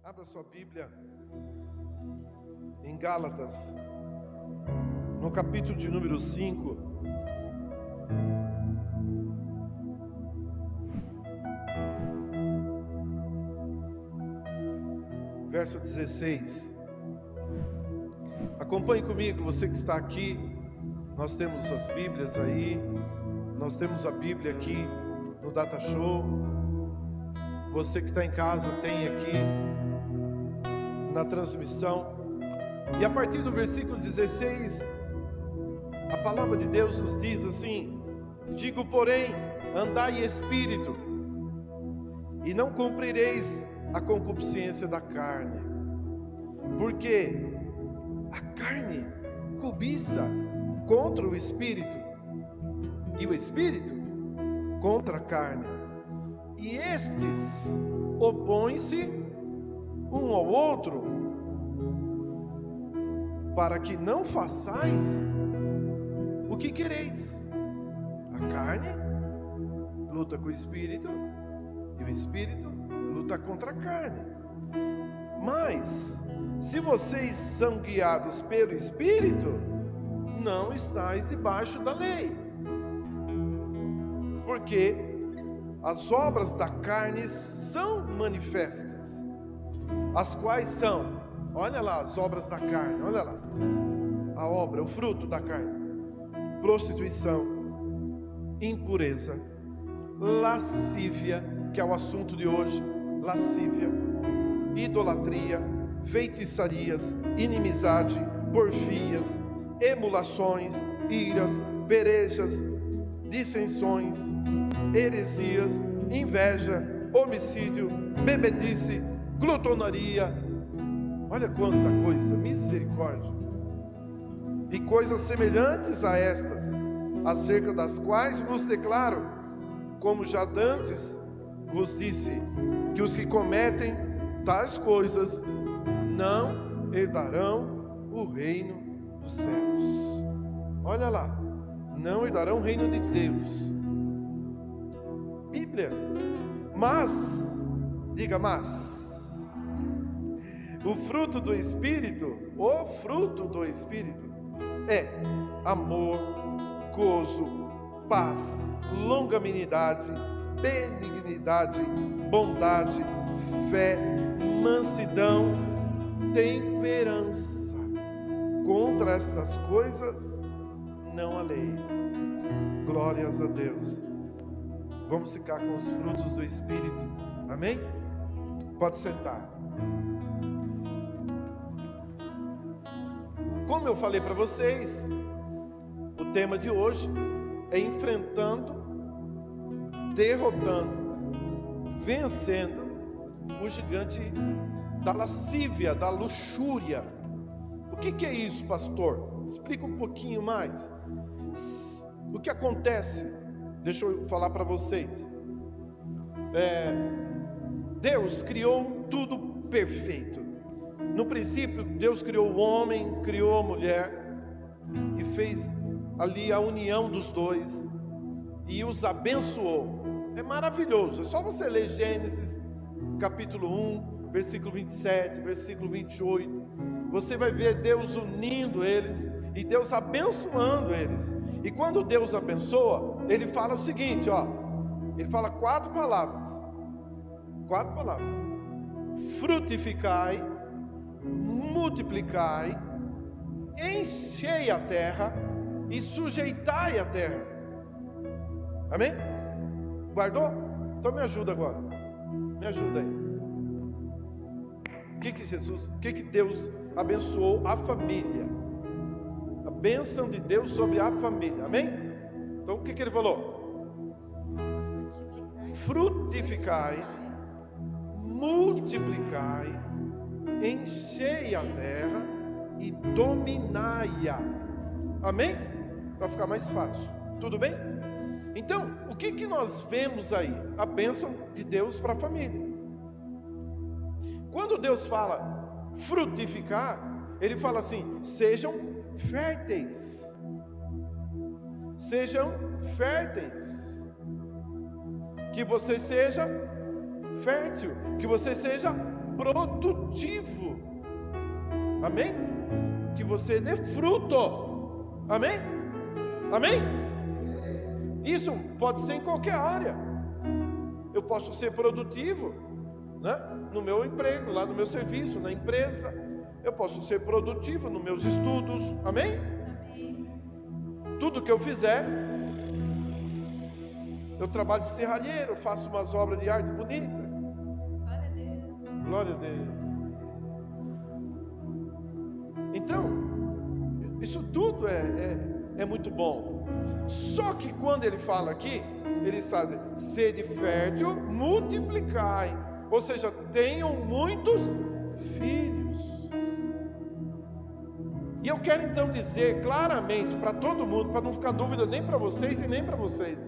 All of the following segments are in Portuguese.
Abra sua Bíblia em Gálatas, no capítulo de número 5. Verso 16. Acompanhe comigo, você que está aqui. Nós temos as Bíblias aí. Nós temos a Bíblia aqui no Data Show. Você que está em casa tem aqui na transmissão. E a partir do versículo 16, a palavra de Deus nos diz assim: digo, porém, andai em espírito, e não cumprireis a concupiscência da carne, porque a carne cobiça contra o espírito, e o espírito contra a carne, e estes opõem-se um ao outro, para que não façais o que quereis. A carne luta com o espírito, e o espírito luta contra a carne. Mas se vocês são guiados pelo espírito, não estáis debaixo da lei. Porque as obras da carne são manifestas, as quais são, olha lá as obras da carne, olha lá, a obra, o fruto da carne: prostituição, impureza, lascívia, que é o assunto de hoje, lascívia, idolatria, feitiçarias, inimizade, porfias, emulações, iras, perejas, dissensões, heresias, inveja, homicídio, bebedice, glutonaria. Olha quanta coisa, misericórdia. E coisas semelhantes a estas, acerca das quais vos declaro, como já dantes vos disse, que os que cometem tais coisas não herdarão o reino dos céus. Olha lá, não herdarão o reino de Deus. Bíblia. Mas, diga mas, o fruto do Espírito é amor, gozo, paz, longanimidade, benignidade, bondade, fé, mansidão, temperança. Contra estas coisas não há lei. Glórias a Deus. Vamos ficar com os frutos do Espírito. Amém? Pode sentar. Como eu falei para vocês, o tema de hoje é enfrentando, derrotando, vencendo o gigante da lascívia, da luxúria. O que é isso, pastor? Explica um pouquinho mais. O que acontece? Deixa eu falar para vocês. Deus criou tudo perfeito. No princípio, Deus criou o homem, criou a mulher e fez ali a união dos dois e os abençoou. É maravilhoso. É só você ler Gênesis capítulo 1, versículo 27, versículo 28. Você vai ver Deus unindo eles e Deus abençoando eles. E quando Deus abençoa, Ele fala o seguinte, ó. Ele fala 4 palavras. 4 palavras. Frutificai, multiplicai, enchei a terra e sujeitai a terra. Amém? Guardou? Então me ajuda agora. Me ajuda aí. O que Deus abençoou? A família. A bênção de Deus sobre a família. Amém? Então o que Ele falou? Frutificai, multiplicai, enchei a terra e dominai-a. Amém? Para ficar mais fácil. Tudo bem? Então, o que nós vemos aí? A bênção de Deus para a família. Quando Deus fala frutificar, Ele fala assim: sejam férteis. Sejam férteis. Que você seja fértil, que você seja produtivo. Amém? Que você dê fruto. Amém? Amém? Isso pode ser em qualquer área. Eu posso ser produtivo, né? No meu emprego, lá no meu serviço, na empresa. Eu posso ser produtivo nos meus estudos. Amém? Amém. Tudo que eu fizer, eu trabalho de serralheiro, faço umas obras de arte bonita. Glória a Deus. Glória a Deus. Então, isso tudo é muito bom. Só que quando ele fala aqui, ele sabe, sede fértil, multiplicai, ou seja, tenham muitos filhos. E eu quero então dizer claramente para todo mundo, para não ficar dúvida nem para vocês e nem para vocês,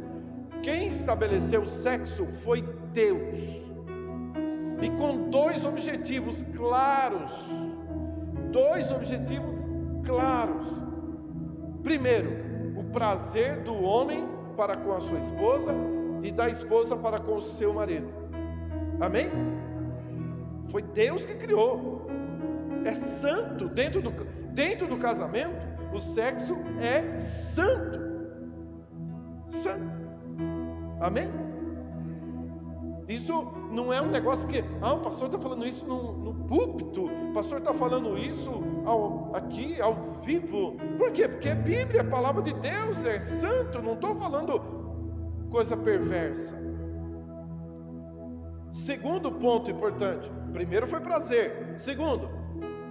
quem estabeleceu o sexo foi Deus, e com dois objetivos claros. Primeiro, o prazer do homem para com a sua esposa e da esposa para com o seu marido. Amém? Foi Deus que criou. É santo. Dentro do casamento, o sexo é santo. Santo. Amém? Isso não é um negócio que o pastor está falando isso no púlpito, o pastor está falando isso aqui ao vivo. Por quê? Porque a Bíblia, a palavra de Deus é santo. Não estou falando coisa perversa. Segundo ponto importante: primeiro foi prazer, segundo,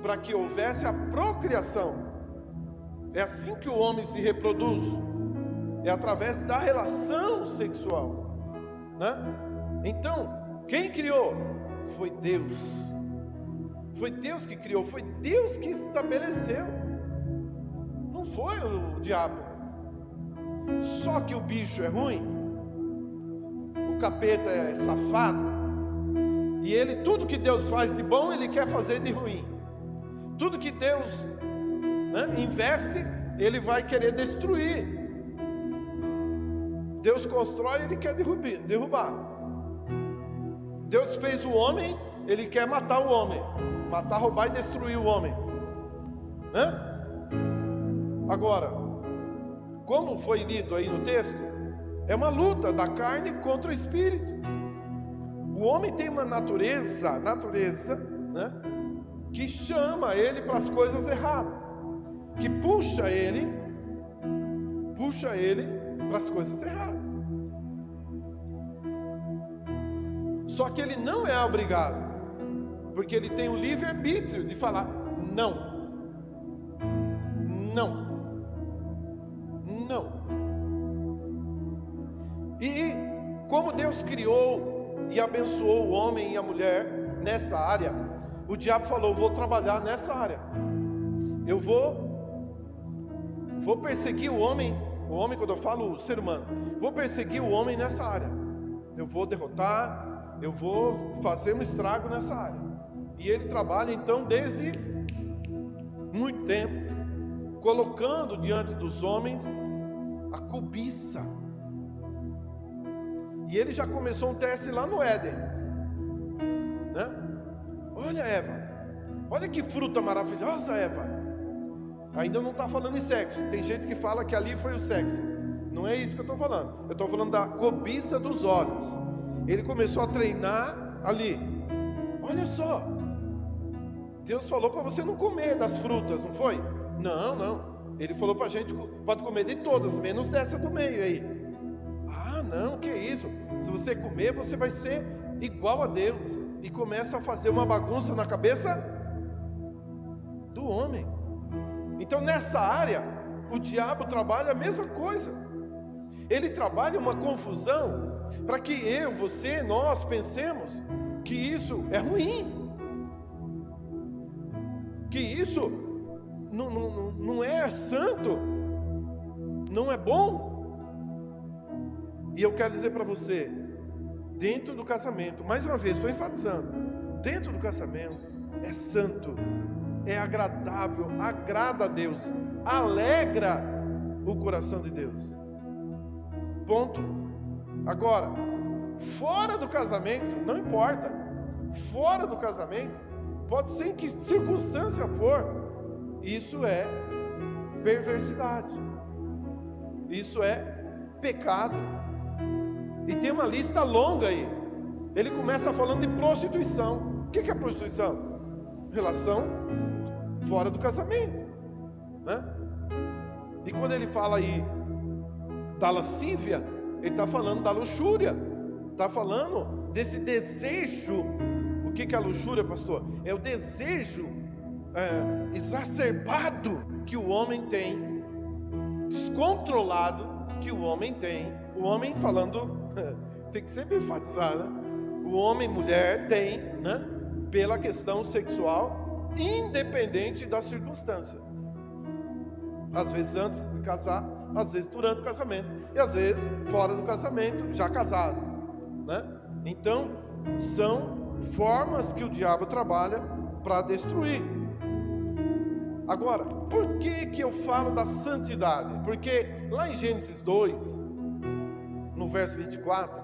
para que houvesse a procriação. É assim que o homem se reproduz, é através da relação sexual, né? Então, quem criou? Foi Deus. Foi Deus que criou, foi Deus que estabeleceu. Não foi o diabo. Só que o bicho é ruim, o capeta é safado, e ele, tudo que Deus faz de bom, ele quer fazer de ruim. Tudo que Deus, né, investe, ele vai querer destruir. Deus constrói, ele quer derrubar. Deus fez o homem, ele quer matar o homem, matar, roubar e destruir o homem. Agora, como foi lido aí no texto, é uma luta da carne contra o espírito. O homem tem uma natureza, né, que chama ele para as coisas erradas, que puxa ele para as coisas erradas. Só que ele não é obrigado, porque ele tem o livre-arbítrio de falar não. Não. Não. E como Deus criou e abençoou o homem e a mulher nessa área, o diabo falou: vou trabalhar nessa área. Eu vou perseguir o homem quando eu falo o ser humano, vou perseguir o homem nessa área. Eu vou derrotar, eu vou fazer um estrago nessa área. E ele trabalha então desde muito tempo, colocando diante dos homens a cobiça. E ele já começou um teste lá no Éden, né? Olha, Eva, olha que fruta maravilhosa, Eva. Ainda não está falando em sexo. Tem gente que fala que ali foi o sexo. Não é isso que eu estou falando. Eu estou falando da cobiça dos olhos. Ele começou a treinar ali. Olha só, Deus falou para você não comer das frutas, não foi? Não. Ele falou para a gente: pode comer de todas, menos dessa do meio aí. Não, que isso? Se você comer, você vai ser igual a Deus. E começa a fazer uma bagunça na cabeça do homem. Então nessa área, o diabo trabalha a mesma coisa. Ele trabalha uma confusão para que eu, você, nós pensemos que isso é ruim, que isso não é santo, não é bom. E eu quero dizer para você, dentro do casamento, mais uma vez, estou enfatizando, dentro do casamento é santo, é agradável, agrada a Deus, alegra o coração de Deus. Ponto. Agora, fora do casamento, não importa. fora do casamento, pode ser em que circunstância for, isso é perversidade, isso é pecado. E tem uma lista longa aí. Ele começa falando de prostituição. O que é prostituição? Relação fora do casamento, né? E quando ele fala aí da lascívia, ele está falando da luxúria, está falando desse desejo. O que é a luxúria, pastor? É o desejo exacerbado que o homem tem, descontrolado que o homem tem. O homem falando, tem que sempre enfatizar, né? O homem, mulher tem, né? Pela questão sexual, independente da circunstância. Às vezes antes de casar, às vezes durante o casamento, e às vezes fora do casamento, já casado, né? Então, são formas que o diabo trabalha para destruir. Agora, por que eu falo da santidade? Porque lá em Gênesis 2, no verso 24,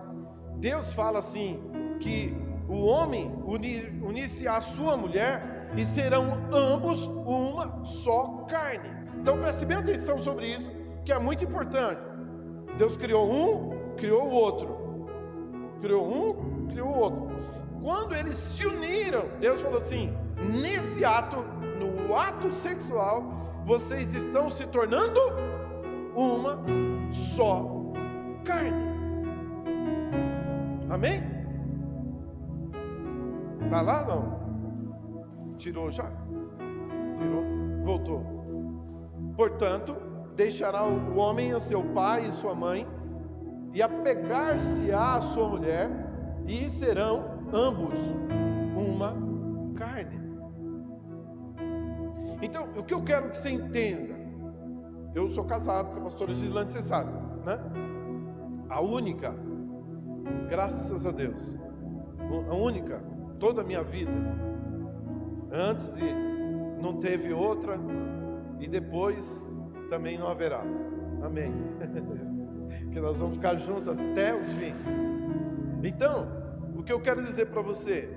Deus fala assim, que o homem unir-se à sua mulher e serão ambos uma só carne. Então preste bem atenção sobre isso, que é muito importante. Deus criou um, criou o outro. Criou um, criou o outro. Quando eles se uniram, Deus falou assim, nesse ato, no ato sexual, vocês estão se tornando uma só carne. Amém? Está lá não? Tirou já? Tirou, voltou. Portanto, deixará o homem a seu pai e sua mãe, e apegar-se-á à sua mulher, e serão ambos uma carne. Então, o que eu quero que você entenda, eu sou casado com a pastora Gislane, você sabe, né? A única, graças a Deus, a única, toda a minha vida, antes de não teve outra, e depois também não haverá. Amém. Que nós vamos ficar juntos até o fim. Então, o que eu quero dizer para você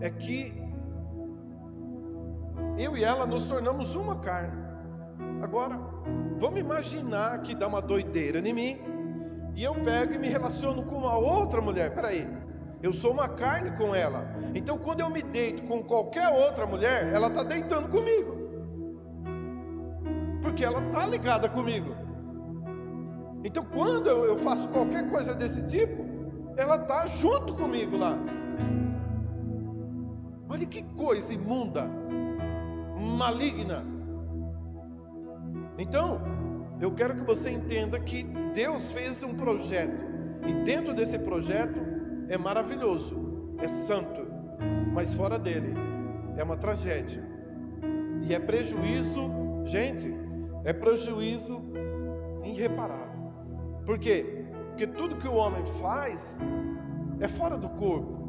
é que eu e ela nos tornamos uma carne. Agora, vamos imaginar que dá uma doideira em mim e eu pego e me relaciono com uma outra mulher. Peraí, eu sou uma carne com ela. Então, quando eu me deito com qualquer outra mulher, ela está deitando comigo, porque ela está ligada comigo. Então, quando eu faço qualquer coisa desse tipo, ela está junto comigo lá. Olha que coisa imunda, maligna. Então, eu quero que você entenda que Deus fez um projeto, e dentro desse projeto é maravilhoso, é santo, mas fora dele é uma tragédia, e é prejuízo, gente, é prejuízo irreparável. Por quê? Porque tudo que o homem faz é fora do corpo,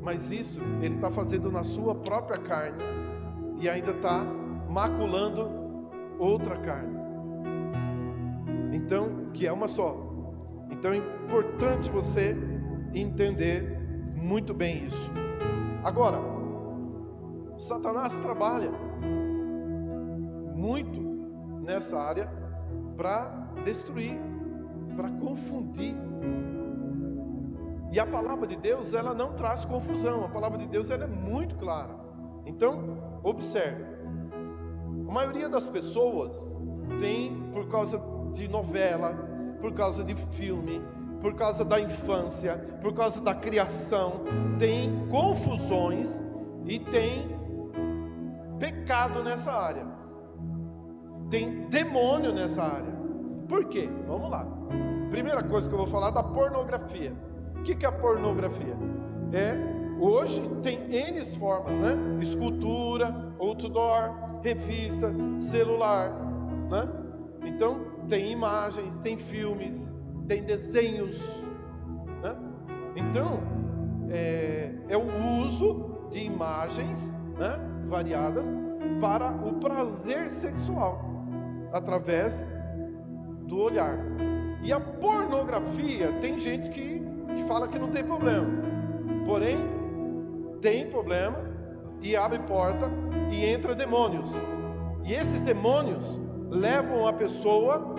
mas isso ele está fazendo na sua própria carne, e ainda está maculando outra carne. Então, que é uma só. Então é importante você entender muito bem isso. Agora, Satanás trabalha muito nessa área para destruir, para confundir. E a palavra de Deus, ela não traz confusão. A palavra de Deus, ela é muito clara. Então, observe. A maioria das pessoas tem, por causa de novela, por causa de filme, por causa da infância, por causa da criação, tem confusões e tem pecado nessa área, tem demônio nessa área. Por quê? Vamos lá. Primeira coisa que eu vou falar da pornografia. O que é a pornografia? Hoje tem N formas, né? Escultura, outdoor, revista, celular, né? Então tem imagens, tem filmes, tem desenhos, né? Então é o uso de imagens, né, variadas para o prazer sexual através do olhar. E a pornografia, tem gente que fala que não tem problema. Porém, tem problema e abre porta e entra demônios. E esses demônios levam a pessoa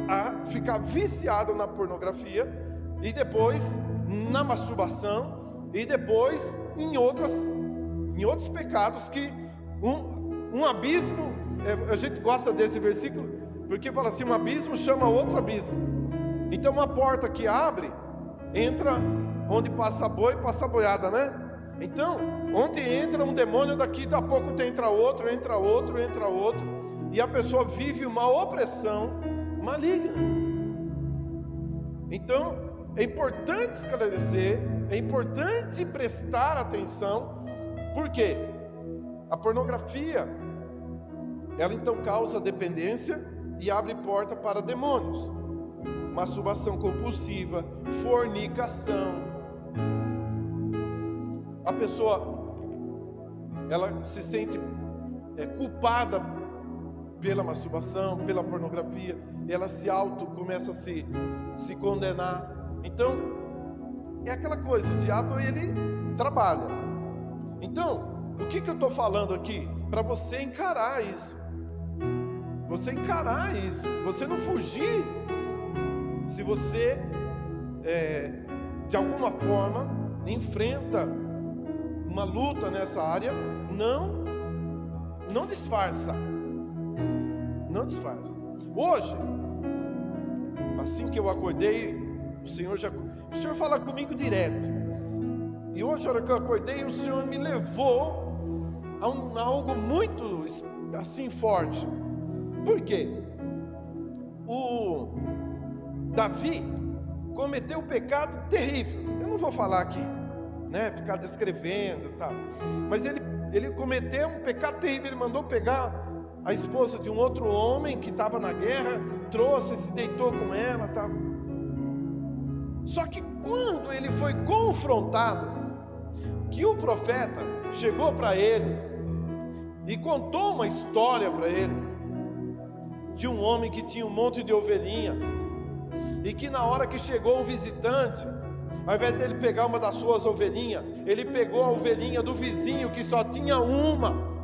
a ficar viciada na pornografia, e depois na masturbação, e depois em outros pecados que um abismo, a gente gosta desse versículo, porque fala assim, um abismo chama outro abismo. Então uma porta que abre, entra onde passa boi, passa boiada, né? Então, onde entra um demônio, daqui a pouco entra outro, e a pessoa vive uma opressão maligna. Então, é importante esclarecer, é importante prestar atenção, porque a pornografia, ela então causa dependência e abre porta para demônios. Masturbação compulsiva, fornicação. A pessoa, ela se sente culpada pela masturbação, pela pornografia, ela começa a se condenar. Então, é aquela coisa, o diabo ele trabalha. Então, o que eu estou falando aqui? Para você encarar isso. Você não fugir. Se você, de alguma forma, enfrenta uma luta nessa área, não disfarça. Não disfarça. Hoje, assim que eu acordei, o Senhor fala comigo direto. E hoje, a hora que eu acordei, o Senhor me levou a algo muito assim forte. Por quê? O Davi cometeu um pecado terrível. Eu não vou falar aqui, né? Ficar descrevendo e tal. Mas ele cometeu um pecado terrível. Ele mandou pegar a esposa de um outro homem que estava na guerra, trouxe, se deitou com ela, tal. Só que quando ele foi confrontado, que o profeta chegou para ele e contou uma história para ele de um homem que tinha um monte de ovelhinha, e que na hora que chegou um visitante, ao invés dele pegar uma das suas ovelhinhas, ele pegou a ovelhinha do vizinho que só tinha uma.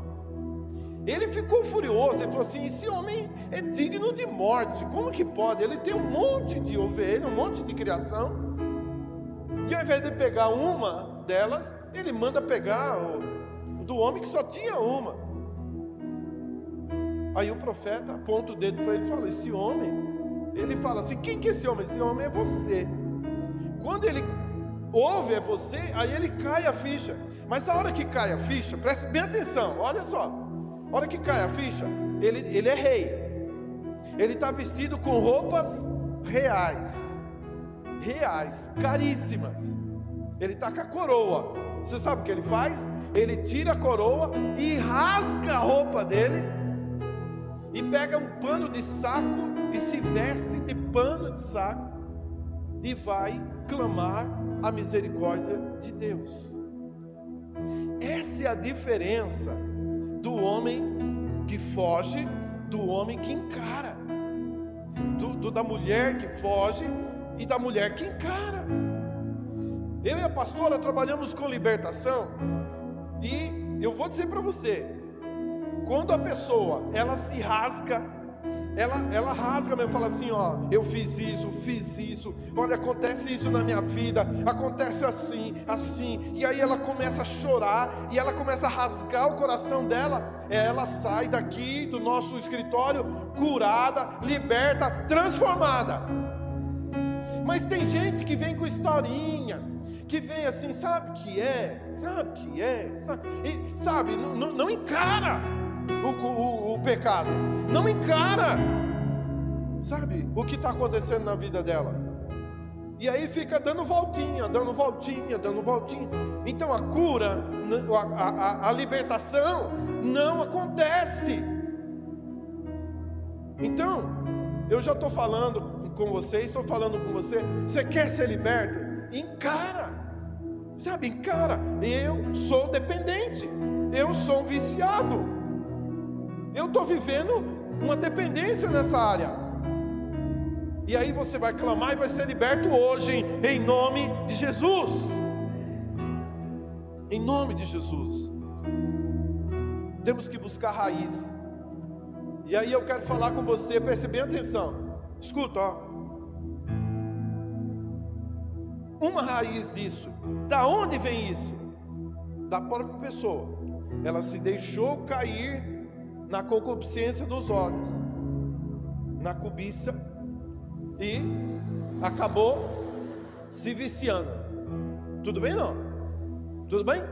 Ele ficou furioso, ele falou assim: esse homem é digno de morte, como que pode? Ele tem um monte de ovelha, um monte de criação, e ao invés de pegar uma delas, ele manda pegar o do homem que só tinha uma. Aí o profeta aponta o dedo para ele e fala: esse homem, ele fala assim: quem que é esse homem? Esse homem é você. Quando ele ouve é você, aí ele cai a ficha. Mas a hora que cai a ficha, preste bem atenção, olha só. A hora que cai a ficha, ele é rei. Ele está vestido com roupas reais, caríssimas. Ele está com a coroa. Você sabe o que ele faz? Ele tira a coroa e rasga a roupa dele, e pega um pano de saco e se veste de pano de saco, e vai clamar a misericórdia de Deus. Essa é a diferença do homem que foge, do homem que encara, da mulher que foge e da mulher que encara. Eu e a pastora trabalhamos com libertação, e eu vou dizer para você, quando a pessoa, ela se rasga, ela rasga mesmo, fala assim: ó, eu fiz isso, olha, acontece isso na minha vida, acontece assim, e aí ela começa a chorar, e ela começa a rasgar o coração dela. Ela sai daqui do nosso escritório curada, liberta, transformada. Mas tem gente que vem com historinha, que vem assim, sabe que é, e, sabe, não encara o pecado, não encara, sabe, o que está acontecendo na vida dela, e aí fica dando voltinha. Então a cura, a libertação não acontece. Então, eu já estou falando com você, você quer ser liberto? Encara, sabe, encara. Eu sou dependente, eu sou um viciado, eu estou vivendo uma dependência nessa área. E aí você vai clamar e vai ser liberto hoje, em nome de Jesus. Em nome de Jesus. Temos que buscar raiz. E aí eu quero falar com você, preste bem atenção. Escuta, ó. Uma raiz disso. Da onde vem isso? Da própria pessoa. Ela se deixou cair na concupiscência dos olhos, na cobiça, e acabou se viciando. Tudo bem, não? Tudo bem?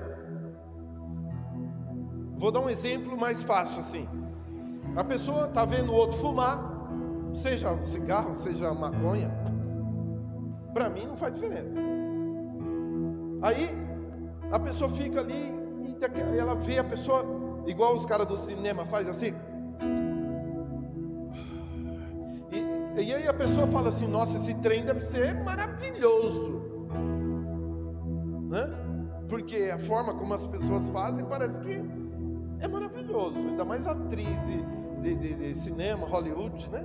Vou dar um exemplo mais fácil assim. A pessoa está vendo o outro fumar, seja um cigarro, seja maconha. Para mim não faz diferença. Aí a pessoa fica ali e ela vê a pessoa, igual os caras do cinema faz assim. E aí a pessoa fala assim: nossa, esse trem deve ser maravilhoso, né? Porque a forma como as pessoas fazem parece que é maravilhoso. Ainda mais atriz de cinema, Hollywood, né?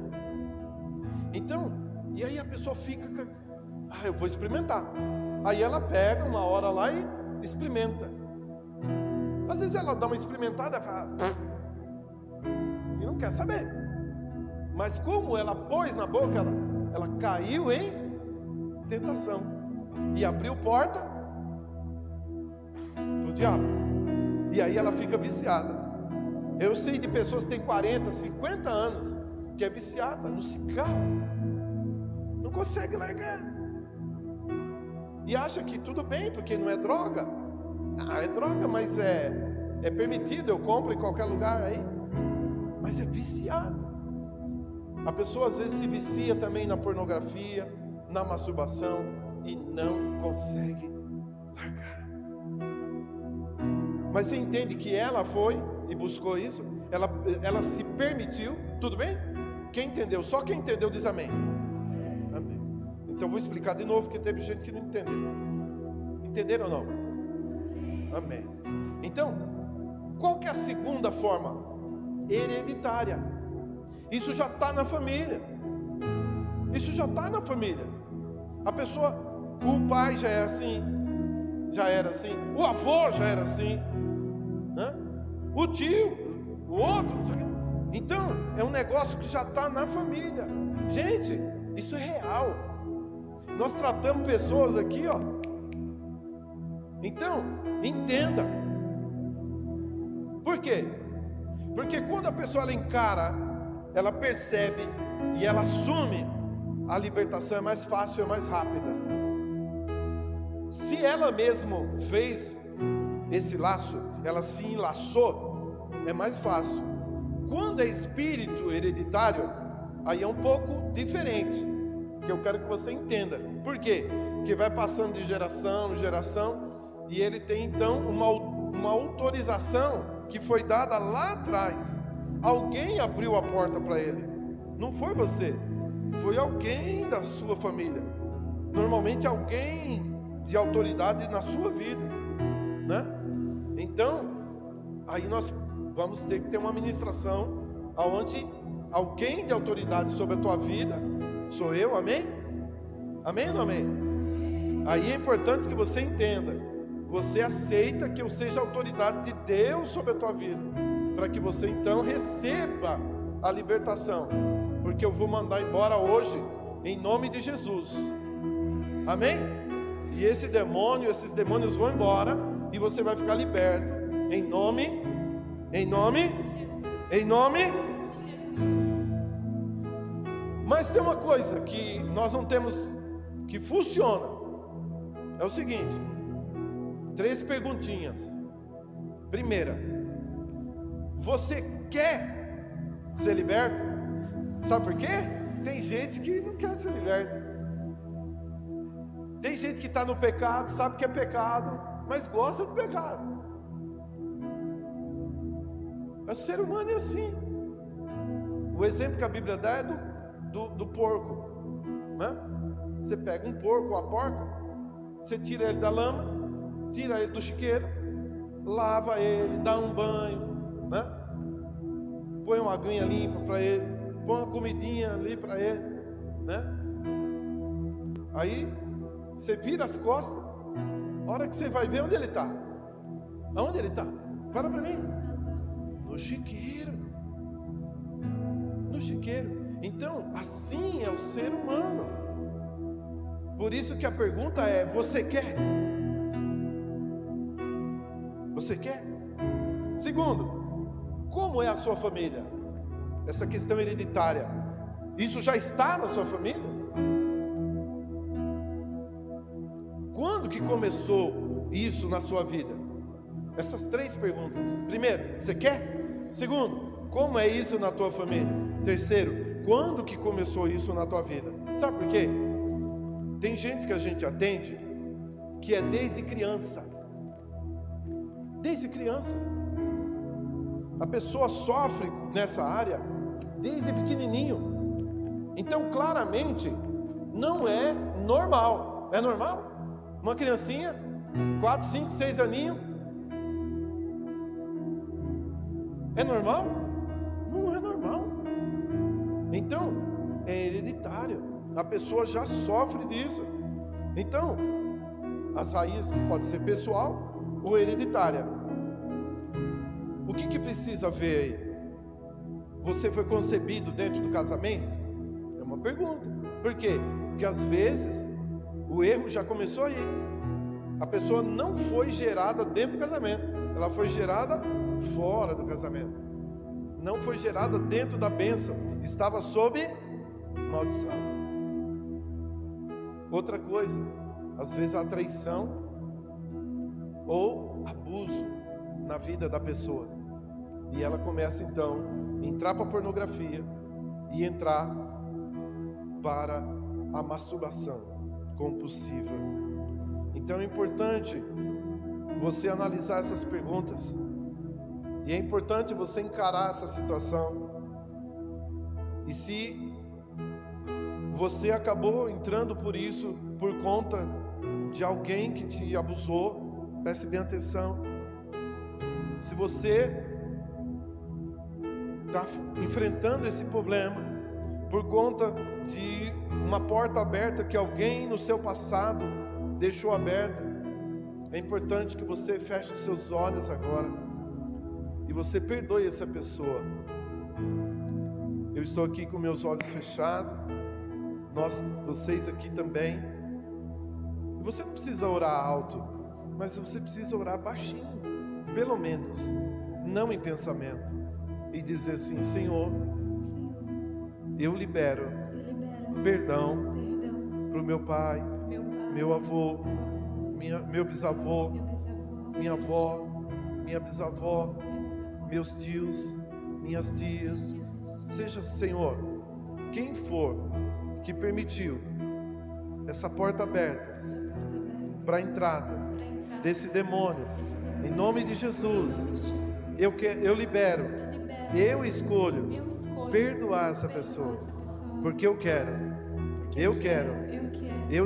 Então, e aí a pessoa fica, eu vou experimentar. Aí ela pega uma hora lá e experimenta. Às vezes ela dá uma experimentada e fala, e não quer saber. Mas como ela pôs na boca, ela caiu em tentação e abriu porta pro diabo. E aí ela fica viciada. Eu sei de pessoas que têm 40, 50 anos que é viciada no cigarro, não consegue largar, e acha que tudo bem porque não é droga. É droga, mas é permitido, eu compro em qualquer lugar aí. Mas é viciado. A pessoa às vezes se vicia também na pornografia, na masturbação, e não consegue largar. Mas você entende que ela foi e buscou isso? Ela se permitiu, tudo bem? Quem entendeu? Só quem entendeu diz amém. Amém. Então vou explicar de novo, porque teve gente que não entendeu. Entenderam ou não? Amém. Então, qual que é a segunda forma? Hereditária. Isso já está na família. Isso já está na família. A pessoa, o pai já é assim, já era assim, o avô já era assim, né? O tio, o outro, não sei o quê. Então, é um negócio que já está na família. Gente, isso é real. Nós tratamos pessoas aqui, ó. Então, entenda. Por quê? Porque quando a pessoa ela encara, ela percebe e ela assume, a libertação é mais fácil, é mais rápida. Se ela mesmo fez esse laço, ela se enlaçou, é mais fácil. Quando é espírito hereditário, aí é um pouco diferente, que eu quero que você entenda. Por quê? Porque vai passando de geração em geração, e ele tem então uma autorização que foi dada lá atrás. Alguém abriu a porta para ele, não foi você, foi alguém da sua família, normalmente alguém de autoridade na sua vida, né? Então, aí nós vamos ter que ter uma ministração onde alguém de autoridade sobre a tua vida sou eu, amém? Amém ou não amém? Aí é importante que você entenda, você aceita que eu seja a autoridade de Deus sobre a tua vida, para que você então receba a libertação, porque eu vou mandar embora hoje, em nome de Jesus, amém? E esses demônios vão embora, e você vai ficar liberto, em nome de Jesus. Mas tem uma coisa que nós não temos, que funciona, é o seguinte, 3 perguntinhas. Primeira, você quer ser liberto? Sabe por quê? Tem gente que não quer ser liberto. Tem gente que está no pecado, sabe que é pecado, mas gosta do pecado. O ser humano é assim. O exemplo que a Bíblia dá é do porco, né? Você pega um porco, uma porca, você tira ele da lama, tira ele do chiqueiro, lava ele, dá um banho, né? Põe uma aguinha limpa para ele, põe uma comidinha ali para ele, né? Aí você vira as costas, a hora que você vai ver onde ele está, Aonde ele está? Fala para mim. No chiqueiro. No chiqueiro. Então, assim é o ser humano. Por isso que a pergunta é: você quer? Você quer? Segundo, como é a sua família? Essa questão hereditária, isso já está na sua família? Quando que começou isso na sua vida? Essas 3 perguntas. Primeiro, você quer? Segundo, como é isso na tua família? Terceiro, quando que começou isso na tua vida? Sabe por quê? Tem gente que a gente atende que é desde criança. Desde criança. A pessoa sofre nessa área desde pequenininho. Então, claramente, não é normal. É normal? Uma criancinha, 4, 5, 6 aninhos. É normal? Não é normal. Então, é hereditário. A pessoa já sofre disso. Então, as raízes podem ser pessoal ou hereditária. O que precisa ver aí? Você foi concebido dentro do casamento? É uma pergunta. Por quê? Porque às vezes o erro já começou aí. A pessoa não foi gerada dentro do casamento, ela foi gerada fora do casamento. Não foi gerada dentro da bênção, estava sob maldição. Outra coisa, às vezes a traição ou abuso na vida da pessoa, e ela começa então a entrar para a pornografia e entrar para a masturbação compulsiva. Então é importante você analisar essas perguntas, e é importante você encarar essa situação. E se você acabou entrando por isso por conta de alguém que te abusou, preste bem atenção. Se você está enfrentando esse problema por conta de uma porta aberta que alguém no seu passado deixou aberta, é importante que você feche os seus olhos agora e você perdoe essa pessoa. Eu estou aqui com meus olhos fechados, vocês aqui também. E você não precisa orar alto, mas você precisa orar baixinho, pelo menos, não em pensamento, e dizer assim: Senhor, eu libero perdão para o meu pai, meu avô, meu bisavô, minha avó, minha bisavó, meus tios, minhas tias. Seja, Senhor, quem for que permitiu essa porta aberta para a entrada desse demônio, em nome de Jesus, eu libero, eu escolho perdoar essa pessoa, porque eu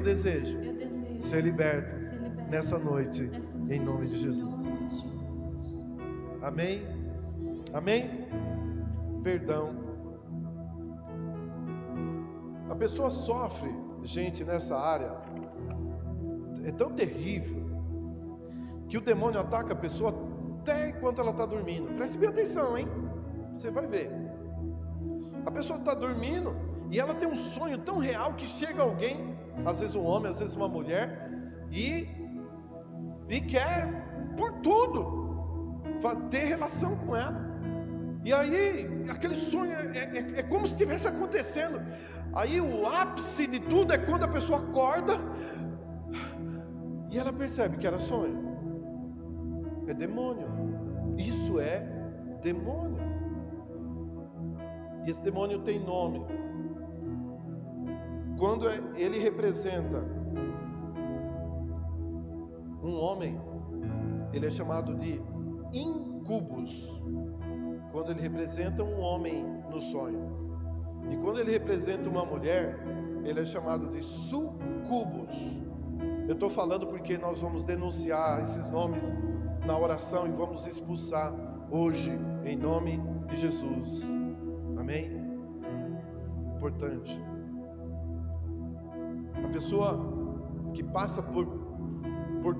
desejo ser liberto nessa noite, em nome de Jesus. Amém? Amém? Perdão. A pessoa sofre, gente, nessa área, é tão terrível, que o demônio ataca a pessoa até enquanto ela está dormindo. Preste bem atenção, hein? Você vai ver. A pessoa está dormindo e ela tem um sonho tão real que chega alguém, às vezes um homem, às vezes uma mulher, e quer por tudo ter relação com ela. E aí aquele sonho é como se estivesse acontecendo. Aí o ápice de tudo é quando a pessoa acorda e ela percebe que era sonho. É demônio. Isso é demônio. E esse demônio tem nome. Quando ele representa um homem, ele é chamado de incubus. Quando ele representa um homem no sonho. E quando ele representa uma mulher, ele é chamado de sucubus. Eu estou falando porque nós vamos denunciar esses nomes na oração e vamos expulsar hoje, em nome de Jesus. Amém? Importante. A pessoa que passa por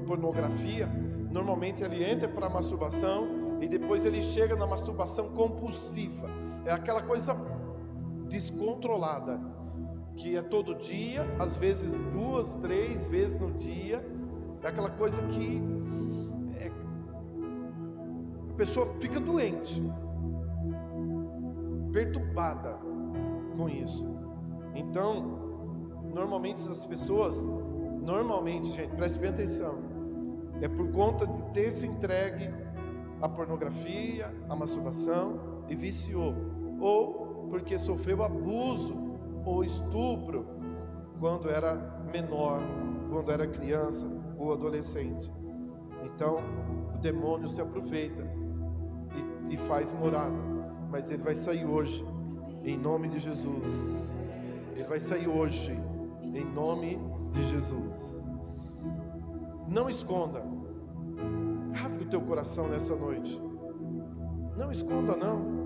pornografia, normalmente ele entra para a masturbação e depois ele chega na masturbação compulsiva. É aquela coisa descontrolada, que é todo dia, às vezes 2, 3 vezes no dia. É aquela coisa que a pessoa fica doente, perturbada com isso. Então, normalmente essas pessoas, gente, preste bem atenção, é por conta de ter se entregue à pornografia, à masturbação e viciou, ou porque sofreu abuso ou estupro quando era menor, quando era criança ou adolescente. Então o demônio se aproveita e faz morada, mas ele vai sair hoje em nome de Jesus. Ele vai sair hoje em nome de Jesus. Não esconda, rasgue o teu coração nessa noite. Não esconda, não.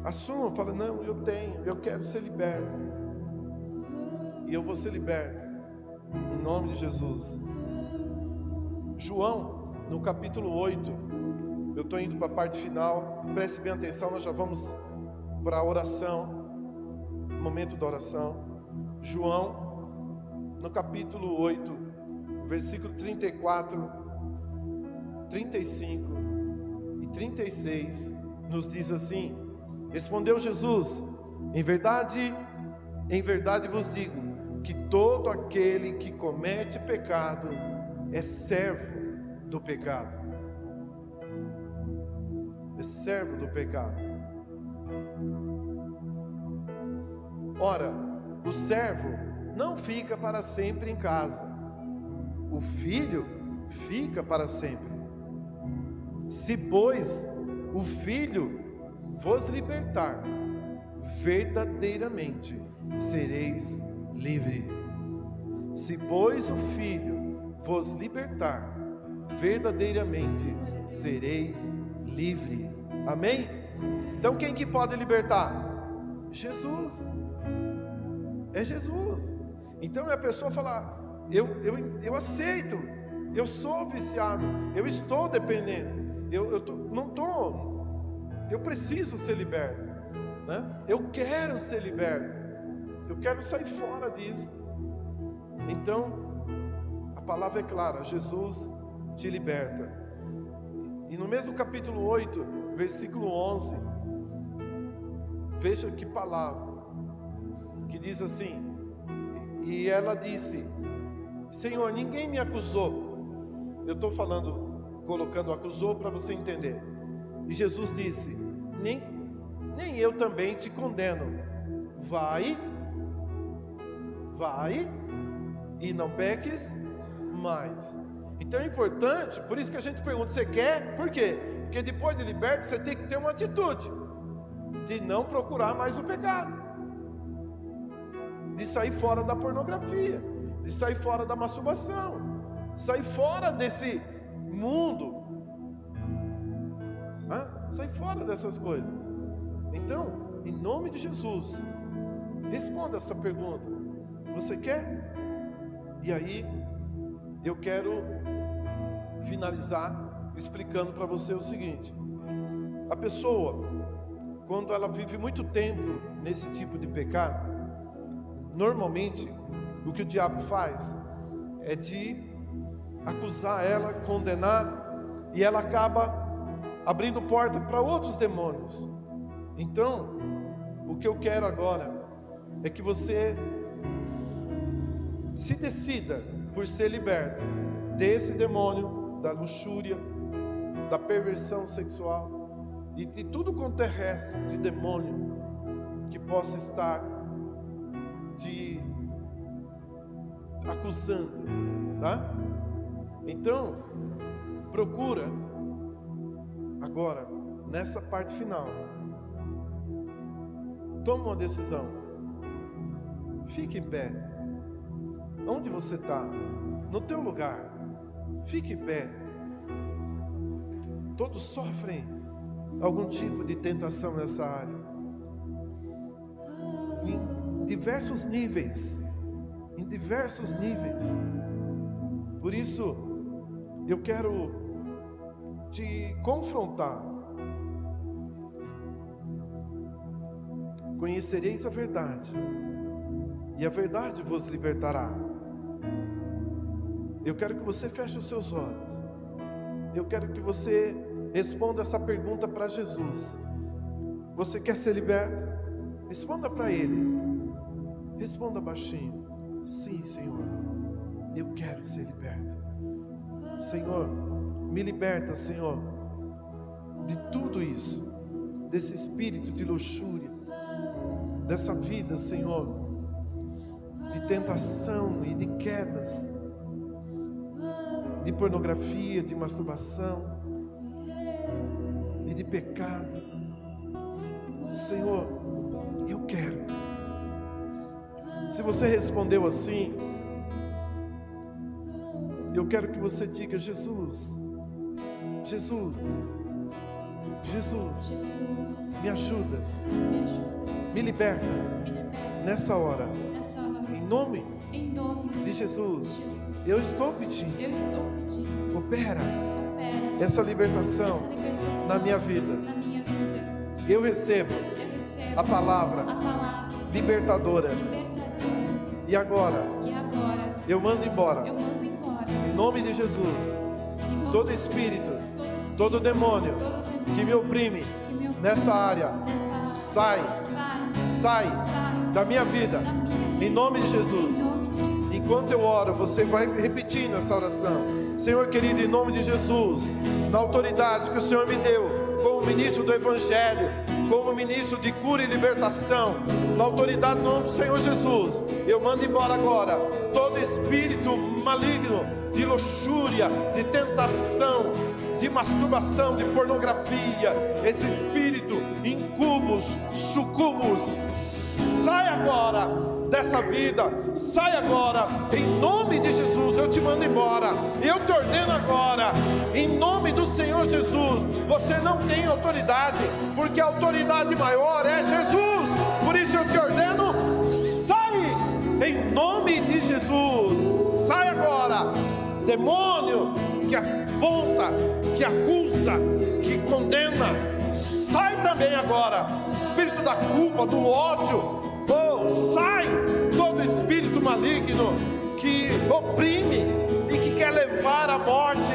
Assuma, fala, não, eu quero ser liberto. E eu vou ser liberto em nome de Jesus. João, no capítulo 8, eu estou indo para a parte final, preste bem atenção, nós já vamos para a oração, momento da oração. João, no capítulo 8, versículo 34, 35 e 36, nos diz assim: respondeu Jesus, em verdade vos digo, que todo aquele que comete pecado é servo do pecado. É servo do pecado. Ora, o servo não fica para sempre em casa, o filho fica para sempre. Se, pois, o filho vos libertar, verdadeiramente sereis livre. Se, pois, o filho vos libertar, verdadeiramente sereis livre. Amém? Então quem que pode libertar? Jesus. É Jesus. Então é a pessoa falar, eu aceito, eu sou viciado, eu estou dependendo, eu preciso ser liberto, né? Eu quero ser liberto, eu quero sair fora disso. Então a palavra é clara, Jesus te liberta. E no mesmo capítulo 8, versículo 11, veja que palavra, que diz assim: e ela disse, Senhor, ninguém me acusou. Eu estou falando, colocando acusou para você entender. E Jesus disse, nem eu também te condeno. Vai e não peques mais. Então é importante, por isso que a gente pergunta, você quer? Por quê? Porque depois de liberto, você tem que ter uma atitude de não procurar mais o pecado, de sair fora da pornografia, de sair fora da masturbação, sair fora desse mundo, sair fora dessas coisas. Então, em nome de Jesus, responda essa pergunta: você quer? E aí, eu quero finalizar explicando para você o seguinte: a pessoa, quando ela vive muito tempo nesse tipo de pecado, normalmente o que o diabo faz é de acusar ela, condenar, e ela acaba abrindo porta para outros demônios. Então, o que eu quero agora é que você se decida por ser liberto desse demônio, da luxúria, da perversão sexual e de tudo quanto é resto de demônio que possa estar te acusando, tá? Então, procura agora, nessa parte final, toma uma decisão. Fique em pé. Onde você está? No teu lugar. Fique em pé. Todos sofrem algum tipo de tentação nessa área, em diversos níveis. Por isso, eu quero te confrontar. Conhecereis a verdade, e a verdade vos libertará. Eu quero que você feche os seus olhos. Eu quero que você responda essa pergunta para Jesus. Você quer ser liberto? Responda para Ele. Responda baixinho. Sim, Senhor, eu quero ser liberto. Senhor, me liberta, Senhor, de tudo isso, desse espírito de luxúria, dessa vida, Senhor, de tentação e de quedas, de pornografia, de masturbação e de pecado. Senhor, eu quero. Se você respondeu assim, eu quero que você diga: Jesus, Jesus, Jesus, me ajuda, me liberta nessa hora, em nome de Jesus. Eu estou pedindo, opera essa libertação na minha vida. Eu recebo a palavra libertadora. E agora eu mando embora, em nome de Jesus, todo espírito, todo demônio que me oprime nessa área, sai da minha vida, em nome de Jesus. Enquanto eu oro, você vai repetindo essa oração. Senhor querido, em nome de Jesus, na autoridade que o Senhor me deu como ministro do Evangelho, como ministro de cura e libertação, na autoridade do nome do Senhor Jesus, eu mando embora agora todo espírito maligno de luxúria, de tentação, de masturbação, de pornografia, esse espírito incubus, sucubus, sai agora dessa vida, sai agora, em nome de Jesus. Eu te mando embora, eu te ordeno agora, em nome do Senhor Jesus. Você não tem autoridade, porque a autoridade maior é Jesus. Por isso eu te ordeno, sai, em nome de Jesus. Sai agora, demônio que aponta, que acusa, que condena, sai também agora, espírito da culpa, do ódio. Sai todo espírito maligno que oprime e que quer levar à morte.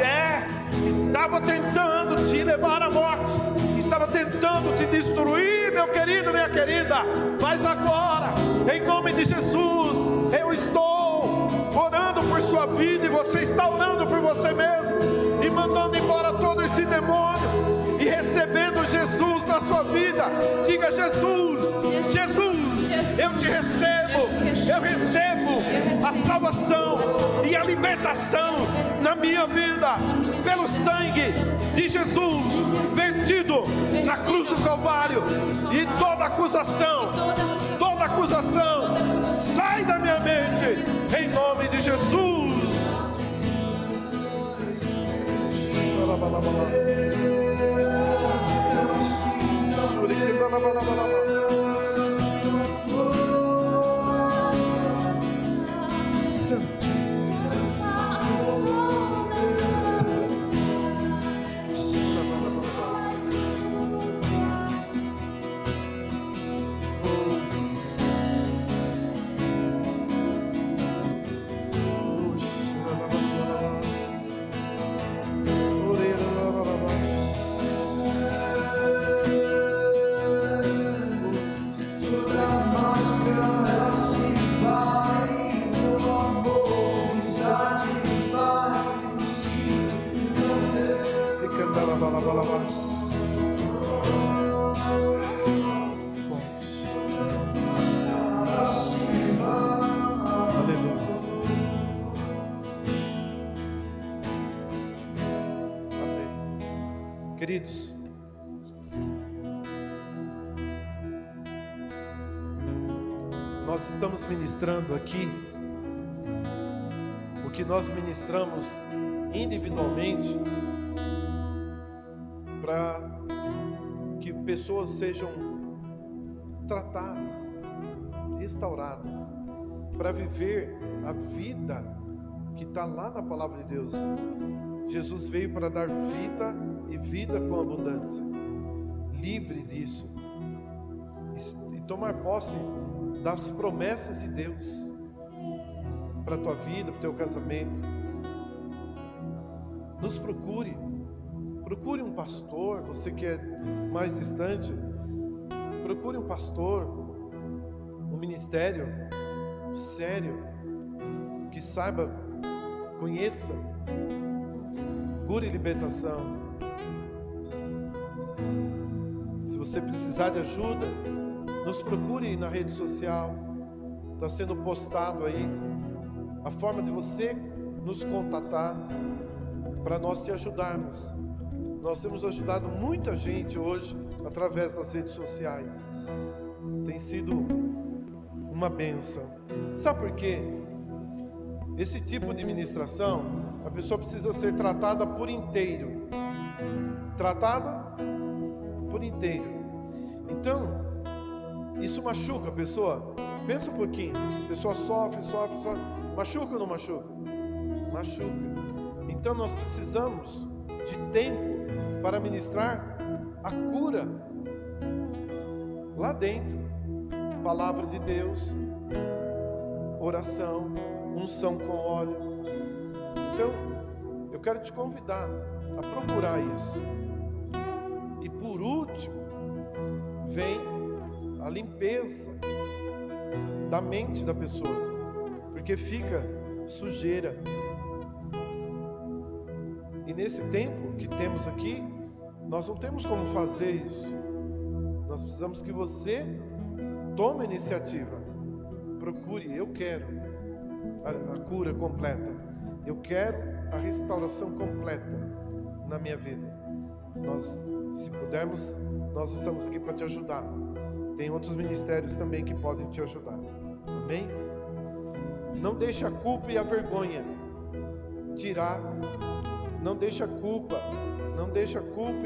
Estava tentando te levar à morte, estava tentando te destruir, meu querido, minha querida. Mas agora, em nome de Jesus, eu estou orando por sua vida, e você está orando por você mesmo, e mandando embora todo esse demônio, e recebendo Jesus na sua vida. Diga: Jesus, Jesus, eu te recebo, eu recebo a salvação e a libertação na minha vida, pelo sangue de Jesus vertido na cruz do Calvário. E toda acusação sai da minha mente, em nome de Jesus. Queridos, nós estamos ministrando aqui o que nós ministramos individualmente, para que pessoas sejam tratadas, restauradas, para viver a vida que está lá na palavra de Deus. Jesus veio para dar vida e vida com abundância. Livre disso. E tomar posse das promessas de Deus para a tua vida, para o teu casamento. Nos procure. Procure um pastor, você que é mais distante. Procure um pastor, um ministério sério, que saiba, conheça, cura e libertação. Se você precisar de ajuda, nos procure na rede social. Está sendo postado aí a forma de você nos contatar para nós te ajudarmos. Nós temos ajudado muita gente hoje através das redes sociais. Tem sido uma bênção. Sabe por quê? Esse tipo de ministração, a pessoa precisa ser tratada por inteiro. Tratada por inteiro. Então, isso machuca a pessoa. Pensa um pouquinho. A pessoa sofre. Machuca ou não machuca? Machuca. Então nós precisamos de tempo para ministrar a cura lá dentro. Palavra de Deus, oração, unção com óleo. Então, eu quero te convidar a procurar isso. E por último, vem a limpeza da mente da pessoa, porque fica sujeira. E nesse tempo que temos aqui, nós não temos como fazer isso. Nós precisamos que você tome a iniciativa. Procure, eu quero a cura completa. Eu quero a restauração completa na minha vida. Nós, se pudermos, nós estamos aqui para te ajudar. Tem outros ministérios também que podem te ajudar. Amém? Não deixe a culpa e a vergonha tirar. Não deixe a culpa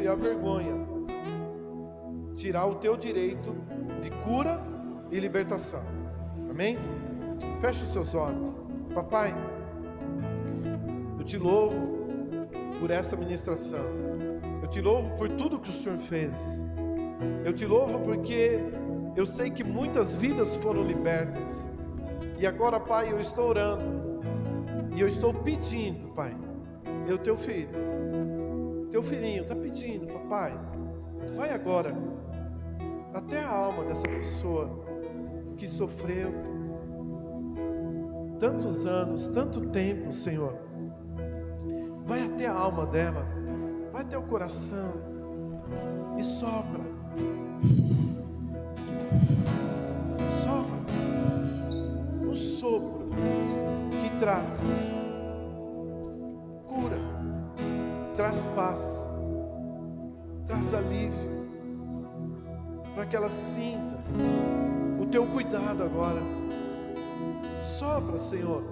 e a vergonha tirar o teu direito de cura e libertação. Amém? Feche os seus olhos. Papai, eu te louvo por essa ministração. Eu te louvo por tudo que o Senhor fez. Eu te louvo porque eu sei que muitas vidas foram libertas. E agora, Pai, eu estou orando e eu estou pedindo, Pai, eu teu filho, teu filhinho está pedindo, papai, vai agora até a alma dessa pessoa que sofreu tantos anos, tanto tempo, Senhor. Vai até a alma dela, vai até o coração e sopra um sopro que traz cura, traz paz, traz alívio, para que ela sinta o teu cuidado agora. Sopra, Senhor,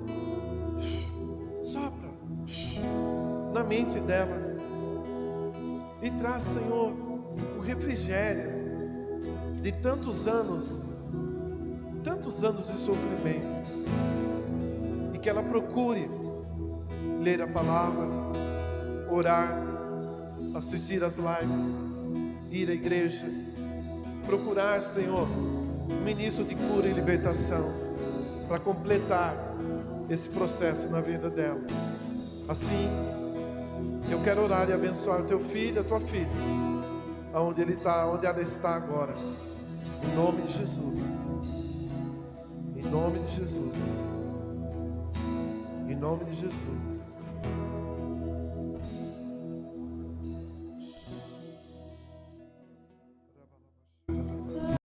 sopra na mente dela e traz, Senhor, o refrigério de tantos anos de sofrimento, e que ela procure ler a palavra, orar, assistir às lives, ir à igreja, procurar, Senhor, um ministro de cura e libertação para completar esse processo na vida dela. Assim, eu quero orar e abençoar o teu filho, a tua filha, aonde ele está, onde ela está agora, em nome de Jesus, em nome de Jesus, em nome de Jesus.